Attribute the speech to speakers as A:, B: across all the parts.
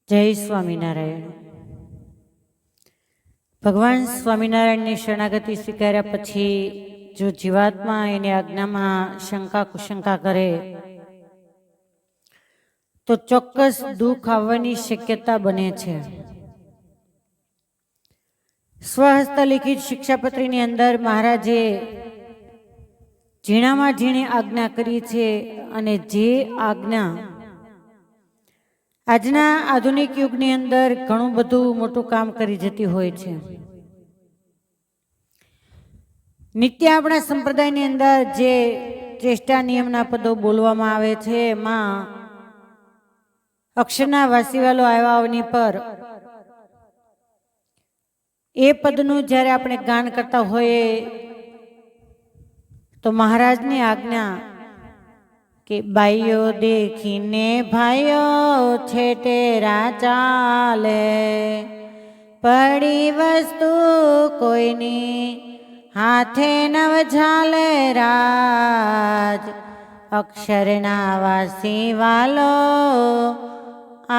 A: જય સ્વામિનારાયણ। ભગવાન સ્વામિનારાયણની શરણાગતિ સ્વીકાર્યા પછી જો જીવાત્મા એની આજ્ઞામાં શંકા કુશંકા કરે તો ચોક્કસ દુઃખ આવવાની શક્યતા બને છે। સ્વહસ્ત લિખિત શિક્ષાપત્રીની અંદર મહારાજે ઝીણામાં ઝીણી આજ્ઞા કરી છે અને જે આજ્ઞા આજના આધુનિક યુગની અંદર ઘણું બધું મોટું કામ કરી જતી હોય છે। નિત્ય આપણા સંપ્રદાયની અંદર જે ચેષ્ટા નિયમના પદો બોલવામાં આવે છે એમાં અક્ષરના વાસીવાલો આવ્યાની પર એ પદનું જ્યારે આપણે ગાન કરતા હોઈએ તો મહારાજની આજ્ઞા કે બાઈઓ દેખીને ભાઈઓ છેટેરા ચાલે, પડી વસ્તુ કોઈની હાથે નવ ઝાલે રાજ, અક્ષરના વાસી વાલો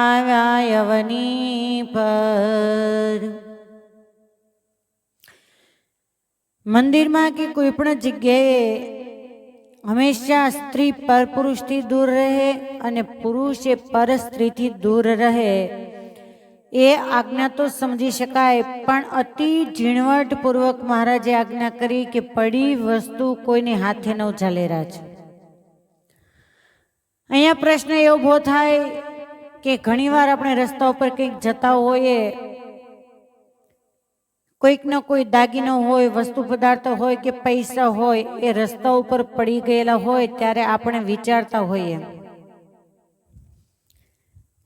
A: આવ્યા યવની પર। મંદિરમાં કે કોઈ પણ જગ્યાએ હંમેશા સ્ત્રી પર પુરુષથી દૂર રહે અને પુરુષ એ પર સ્ત્રીથી દૂર રહે એ આજ્ઞા તો સમજી શકાય, પણ અતિ ઝીણવટપૂર્વક મહારાજે આજ્ઞા કરી કે પડી વસ્તુ કોઈની હાથે ન ઝાલે રાજ। અહીંયા પ્રશ્ન એ ઊભો થાય કે ઘણીવાર આપણે રસ્તા ઉપર કંઈક જતા હોઈએ, કોઈકનો કોઈ દાગીનો હોય, વસ્તુ પદાર્થ હોય કે પૈસા હોય એ રસ્તા ઉપર પડી ગયેલા હોય ત્યારે આપણે વિચારતા હોઈએ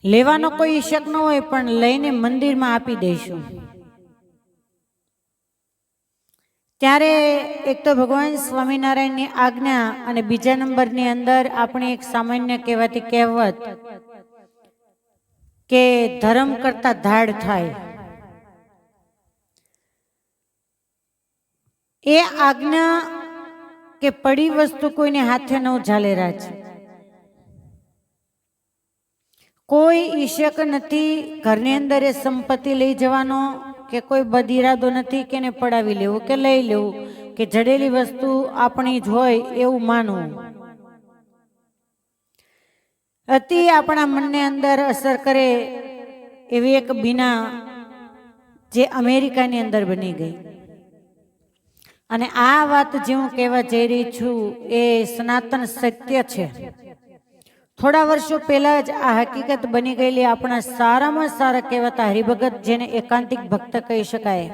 A: લેવાનો કોઈ શક ન હોય પણ લઈને મંદિરમાં આપી દઈશું। ત્યારે એક તો ભગવાન સ્વામિનારાયણની આજ્ઞા અને બીજા નંબરની અંદર આપણે એક સામાન્ય કહેવાતી કહેવત કે ધર્મ કરતા ધાડ થાય, એ આજ્ઞા કે પડી વસ્તુ કોઈને હાથે ન ઝાલે રાજ। કોઈ ઈશક નથી ઘરની અંદર એ સંપત્તિ લઈ જવાનો કે કોઈ બદ ઈરાદો નથી કે એને પડાવી લેવું કે લઈ લેવું કે જડેલી વસ્તુ આપણી જ હોય એવું માનવું। અતિ આપણા મનને અંદર અસર કરે એવી એક બીના જે અમેરિકાની અંદર બની ગઈ અને આ વાત જે હું કહેવા જઈ રહી છું એ સનાતન સત્ય છે। થોડા વર્ષો પહેલા જ આ હકીકત બની ગયેલી આપણા સારામાં સારા કહેવાતા હરિભગત, જેને એકાંતિક ભક્ત કહી શકાય,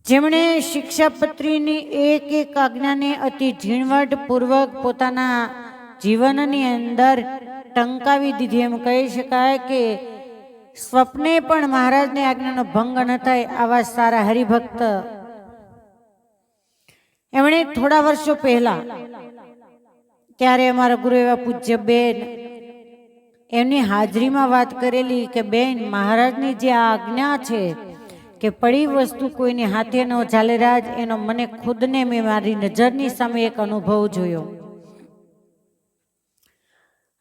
A: જેમણે શિક્ષાપત્રીની એક એક આજ્ઞાને અતિ ઝીણવટપૂર્વક પોતાના જીવનની અંદર ટંકાવી દીધી, એમ કહી શકાય કે સ્વપ્ને પણ મહારાજની આજ્ઞાનો ભંગ ન થાય આવા સારા હરિભક્ત। એમણે થોડા વર્ષો પહેલા ત્યારે અમારા ગુરુ એવા પૂજ્ય બેન એમની હાજરીમાં વાત કરેલી કે બેન, મહારાજની જે આજ્ઞા છે કે પડી વસ્તુ કોઈની હાથે ન ઝાલે રાજ, એનો મને ખુદને મેં મારી નજરની સામે એક અનુભવ જોયો।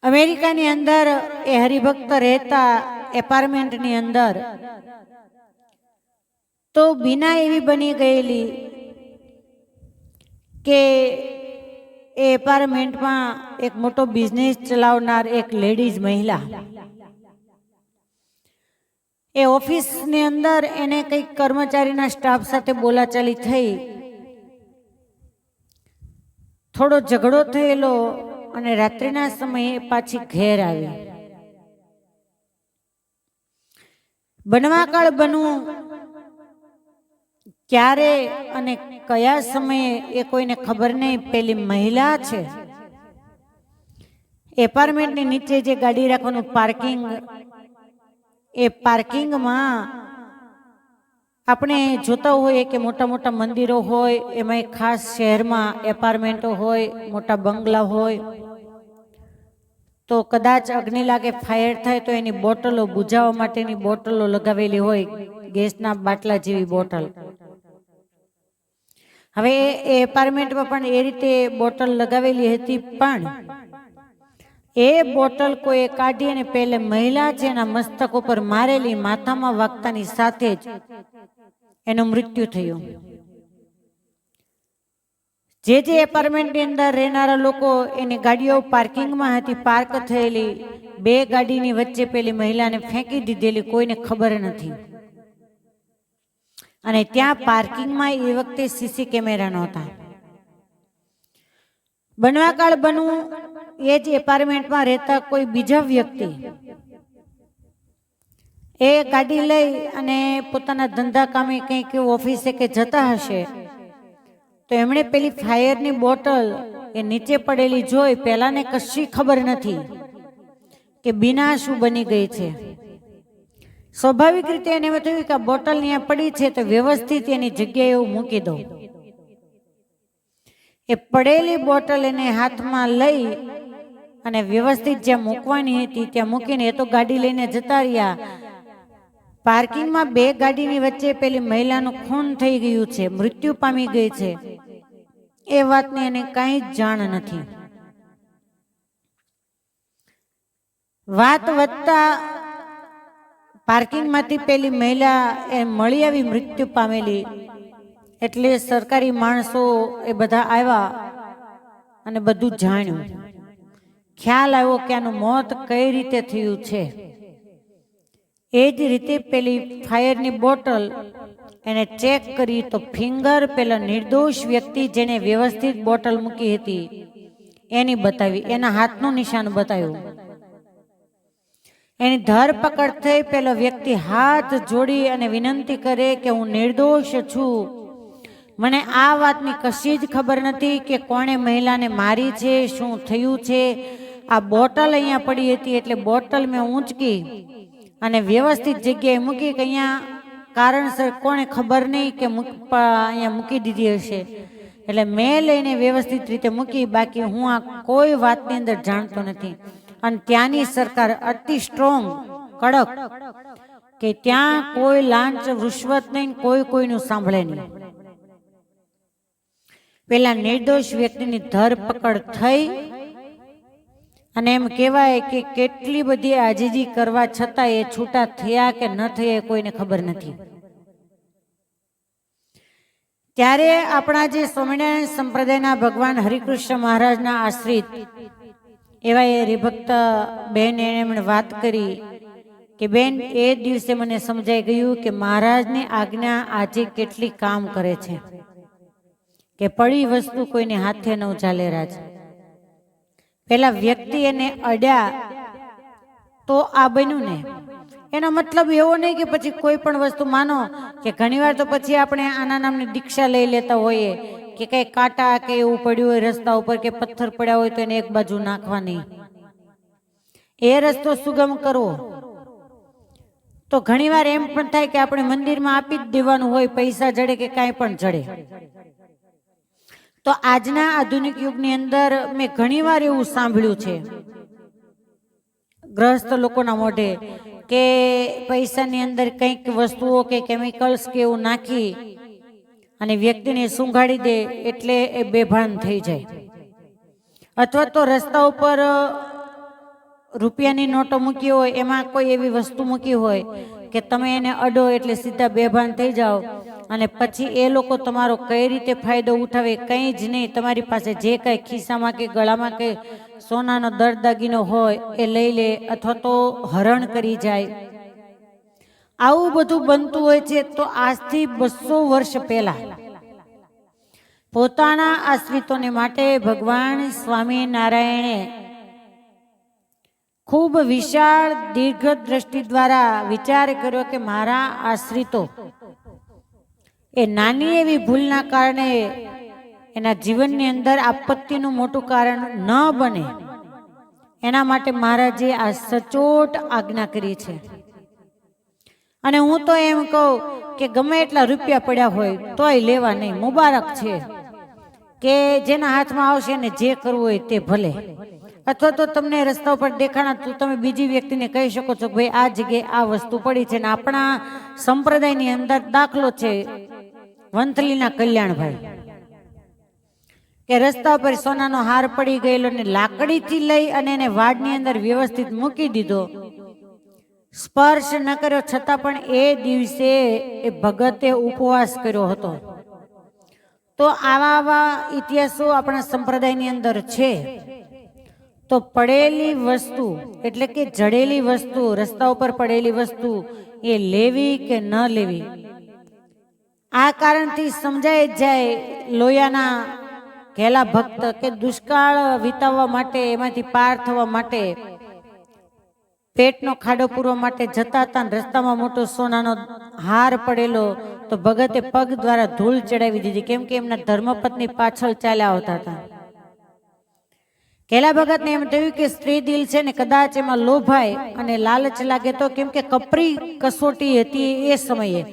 A: અમેરિકાની અંદર એ હરિભક્ત રહેતા એપાર્ટમેન્ટની અંદર તો બીના એવી બની ગયેલી કે એ એપાર્ટમેન્ટમાં એક મોટો બિઝનેસ ચલાવનાર એક લેડીઝ મહિલા, એ ઓફિસની અંદર એને કંઈક કર્મચારીના સ્ટાફ સાથે બોલાચાલી થઈ, થોડો ઝઘડો થયેલો અને રાત્રિના સમયે પાછી ઘેર આવી। બનવાકાળ બનવું ક્યારે અને કયા સમયે એ કોઈને ખબર નહીં। પેલી મહિલા છે એપાર્ટમેન્ટની નીચે જે ગાડી રાખવાનું પાર્કિંગ, એ પાર્કિંગમાં આપણે જોતા હોઈએ કે મોટા મોટા મંદિરો હોય, એમાં ખાસ શહેરમાં એપાર્ટમેન્ટો હોય, મોટા બંગલા હોય, તો કદાચ અગ્નિ લાગે, ફાયર થાય તો એની બોટલો બુઝાવવા માટેની બોટલો લગાવેલી હોય, ગેસના બાટલા જેવી બોટલ। હવે એ એપાર્ટમેન્ટમાં પણ એ રીતે બોટલ લગાવેલી હતી, પણ એ બોટલ કોઈએ કાઢી અને પહેલે મહિલા છે એના મસ્તક ઉપર મારેલી, માથામાં વાગતાની સાથે જ એનું મૃત્યુ થયું. જે એપાર્ટમેન્ટની અંદર રહેનારા લોકો એની ગાડીઓ પાર્કિંગમાં હતી, પાર્ક થયેલી, બે ગાડીની વચ્ચે પેલી મહિલાને ફેંકી દીધેલી, કોઈને ખબર નથી. અને ત્યાં પાર્કિંગમાં એ વખતે સીસી કેમેરા નહોતા. બનવાકાળ બનવું એ જ એપાર્ટમેન્ટમાં રહેતા કોઈ બીજા વ્યક્તિ એ ગાડી લઈ અને પોતાના ધંધા કામે કંઈક ઓફિસે કે જતા હશે, તો એમણે પેલી ફાયરની બોટલ એ નીચે પડેલી જોઈ. પહેલાને કશી ખબર નથી કે બીના શું બની ગઈ છે. સ્વાભાવિક રીતે એને એમ થયું કે આ બોટલ અહીંયા પડી છે તો વ્યવસ્થિત એની જગ્યાએ એવું મૂકી દો. એ પડેલી બોટલ એને હાથમાં લઈ અને વ્યવસ્થિત જ્યાં મૂકવાની હતી ત્યાં મૂકીને એ તો ગાડી લઈને જતા રહ્યા. પાર્કિંગમાં બે ગાડીની વચ્ચે પેલી મહિલાનું ખૂન થઈ ગયું છે, મૃત્યુ પામી ગઈ છે, એ વાતની એને કાંઈ જ જાણ નથી. વાત વધતા પાર્કિંગમાંથી પેલી મહિલા એ મળી આવી મૃત્યુ પામેલી. એટલે સરકારી માણસો એ બધા આવ્યા અને બધું જાણ્યું. ખ્યાલ આવ્યો કે આનું મોત કઈ રીતે થયું છે. એ જ રીતે પેલી ફાયરની બોટલ એને ચેક કરી તો ફિંગર પેલા નિર્દોષ વ્યક્તિ જેને વ્યવસ્થિત બોટલ મૂકી હતી એની બતાવી, એના હાથનું નિશાન બતાવ્યું. એની ધરપકડ થઈ. પેલો વ્યક્તિ હાથ જોડી અને વિનંતી કરે કે હું નિર્દોષ છું, મને આ વાતની કશી જ ખબર નથી કે કોણે મહિલાને મારી છે, શું થયું છે. આ બોટલ અહીંયા પડી હતી એટલે બોટલ મેં ઊંચકી અને વ્યવસ્થિત જગ્યાએ મૂકી કે અહીંયા કારણસર કોણે ખબર નહીં કે અહીંયા મૂકી દીધી હશે, એટલે મેં લઈને વ્યવસ્થિત રીતે મૂકી. બાકી હું આ કોઈ વાતની અંદર જાણતો નથી. અને ત્યાંની સરકાર અતિ સ્ટ્રોંગ, કડક, કે ત્યાં કોઈ લાંચ રૂશ્વત નહીં, કોઈ કોઈનું સાંભળે નહીં. પેલા નિર્દોષ વ્યક્તિની ધરપકડ થઈ અને એમ કહેવાય કે કેટલી બધી આજીજી કરવા છતાં એ છૂટા થયા કે ન થયા કોઈને ખબર નથી. ત્યારે આપણા જે સ્વામિનારાયણ સંપ્રદાયના ભગવાન હરિકૃષ્ણ મહારાજના આશ્રિત એવા એ હરિભક્ત બેન એમણે વાત કરી કે બેન, એ દિવસે મને સમજાઈ ગયું કે મહારાજની આજ્ઞા આજે કેટલી કામ કરે છે, કે પડી વસ્તુ કોઈને હાથે ન ચાલે. રાજ પેલા વ્યક્તિ એને અડ્યા તો આ બન્યું ને, એનો મતલબ એવો નહીં કે પછી કોઈ પણ વસ્તુ, માનો કે ઘણીવાર તો પછી આપણે આના નામની દીક્ષા લઈ લેતા હોઈએ કે કઈ કાંટા કે એવું પડ્યું હોય રસ્તા ઉપર કે પથ્થર પડ્યા હોય તો એને એક બાજુ નાખવાની, એ રસ્તો સુગમ કરવો. તો ઘણીવાર એમ પણ થાય કે આપણે મંદિરમાં આપી જ દેવાનું હોય, પૈસા જડે કે કાંઈ પણ જડે. તો આજના આધુનિક યુગની અંદર મેં ઘણીવાર એવું સાંભળ્યું છે ગ્રહસ્થ લોકોના મોઢે કે પૈસાની અંદર કંઈક વસ્તુઓ કે કેમિકલ્સ કે એવું નાખી અને વ્યક્તિને સૂંઘાડી દે એટલે એ બેભાન થઈ જાય. અથવા તો રસ્તા ઉપર રૂપિયાની નોટો મૂકી હોય, એમાં કોઈ એવી વસ્તુ મૂકી હોય કે તમે એને અડો એટલે સીધા બેભાન થઈ જાઓ અને પછી એ લોકો તમારો કઈ રીતે ફાયદો ઉઠાવે કંઈ જ નહીં. તમારી પાસે જે કંઈ ખિસ્સામાં કે ગળામાં કે સોનાનો દરદાગીનો હોય એ લઈ લે અથવા તો હરણ કરી જાય. આવું બધું બનતું હોય છે. તો આજથી 200 વર્ષ પહેલા પોતાના આશ્રિતોને માટે ભગવાન સ્વામિનારાયણે ખૂબ વિશાળ દીર્ઘ દ્રષ્ટિ દ્વારા વિચાર કર્યો કે મારા આશ્રિતો એ નાની એવી ભૂલના કારણે એના જીવનની અંદર આપત્તિનું મોટું કારણ ન બને, એના માટે મહારાજે આ સચોટ આજ્ઞા કરી છે. અને હું તો એમ કહું કે ગમે એટલા રૂપિયા પડ્યા હોય તોય લેવા નહીં. મુબારક છે કે જેના હાથમાં આવશે ને જે કરવું હોય તે ભલે. અથવા તો તમને રસ્તા ઉપર દેખાણા તો તમે બીજી વ્યક્તિને કહી શકો છો ભાઈ આ જગ્યાએ આ વસ્તુ પડી છે. ને આપણા સંપ્રદાયની અંદર દાખલો છે વંથલીના કલ્યાણભાઈ, કે રસ્તા પર સોનાનો હાર પડી ગયેલો ને લાકડીથી લઈ અને એને વાડની અંદર વ્યવસ્થિત મૂકી દીધો, સ્પર્શ ન કર્યો, છતાં પણ એ દિવસે એ ભગતે ઉપવાસ કર્યો હતો. તો આવા ઇતિહાસો આપણા સંપ્રદાયની અંદર છે. તો પડેલી વસ્તુ એટલે કે જડેલી વસ્તુ, રસ્તા ઉપર પડેલી વસ્તુ એ લેવી કે ન લેવી, આ કારણથી સમજાય જાય લોયાના ઘેલા ભક્ત કે દુષ્કાળ વિતાવવા માટે, એમાંથી પાર થવા માટે, પેટનો ખાડો પૂરવા માટે જતા હતા. રસ્તામાં મોટો સોનાનો હાર પડેલો, તો ભગતે પગ દ્વારા ધૂળ ચડાવી દીધી, કેમ કે એમના ધર્મપત્ની પાછળ ચાલ્યા આવતા હતા. કેલા ભગતને એમ થયું કે સ્ત્રી દિલ છે ને કદાચ એમાં લોભાય અને લાલચ લાગે તો, કેમ કે કપરી કસોટી હતી એ સમયે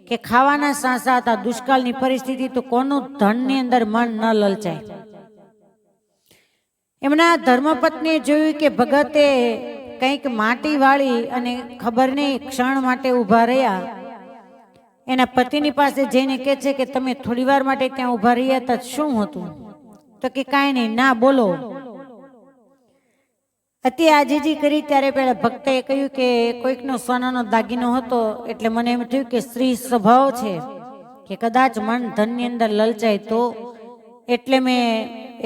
A: કે ખાવાના સાંસા હતા, દુષ્કાળની પરિસ્થિતિ, તો કોનું ધનની અંદર મન ન લલચાય. એમના ધર્મપત્નીએ જોયું કે ભગતે કંઈક માટી વાળી અને ખબર નહીં ક્ષણ માટે ઊભા રહ્યા. એના પતિની પાસે જઈને કહે છે કે તમે થોડી વાર માટે ત્યાં ઊભા રહ્યા હતા, શું હતું? તો કે કાંઈ નહીં, ના બોલો. અતિ આજીજી કરી ત્યારે પેલા ભક્તે કહ્યું કે કોઈકનો સોનાનો દાગીનો હતો, એટલે મને એમ થયું કે સ્ત્રી સ્વભાવ છે કે કદાચ મન ધનની અંદર લલચાય તો, એટલે મેં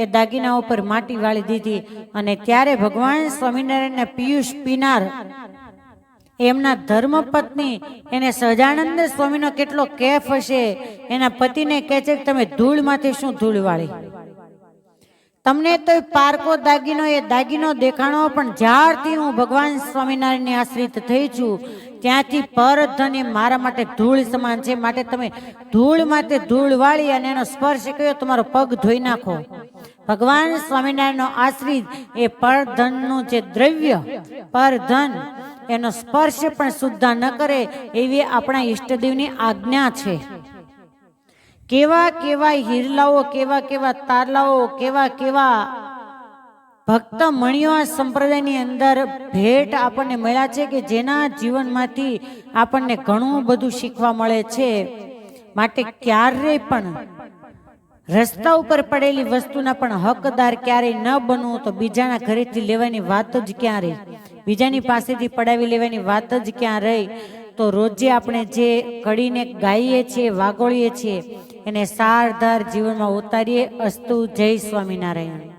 A: એ દાગીના ઉપર માટી વાળી દીધી. અને ત્યારે ભગવાન સ્વામિનારાયણના પિયુષ પીનાર એમના ધર્મપત્ની એને સહજાનંદ સ્વામીનો કેટલો કેફ હશે, એના પતિને કહે છે કે તમે ધૂળમાંથી શું ધૂળ વાળી, તમને તો પારકો દાગીનો એ દાગીનો દેખાણો, પણ જ્યારથી હું ભગવાન સ્વામિનારાયણને આશ્રિત થઈ છું ત્યાંથી પરધન એ મારા માટે ધૂળ સમાન છે, માટે તમે ધૂળ માટે ધૂળ વાળી અને એનો સ્પર્શ કર્યો, તમારો પગ ધોઈ નાખો. ભગવાન સ્વામિનારાયણનો આશ્રિત એ પરધનનું જે દ્રવ્ય પરધન એનો સ્પર્શ પણ શુદ્ધ ન કરે, એવી આપણા ઈષ્ટદેવની આજ્ઞા છે. કેવા કેવા હિરલાઓ, કેવા કેવા તારલાઓ, કેવા કેવા ભક્ત મણીઓ આ સંપ્રદાયની અંદર ભેટ આપણને મળ્યા છે કે જેના જીવનમાંથી આપણને ઘણું બધું શીખવા મળે છે. માટે ક્યારેય પણ રસ્તા ઉપર પડેલી વસ્તુના પણ હકદાર ક્યારેય ન બનવું. તો બીજાના ઘરેથી લેવાની વાત જ ક્યાં રહી, બીજાની પાસેથી પડાવી લેવાની વાત જ ક્યાં રહી. તો રોજે આપણે જે કડીને ગાઈએ છીએ, વાગોળીએ છીએ, એને સારધાર જીવનમાં ઉતારીએ. અસ્તુ. જય સ્વામિનારાયણ.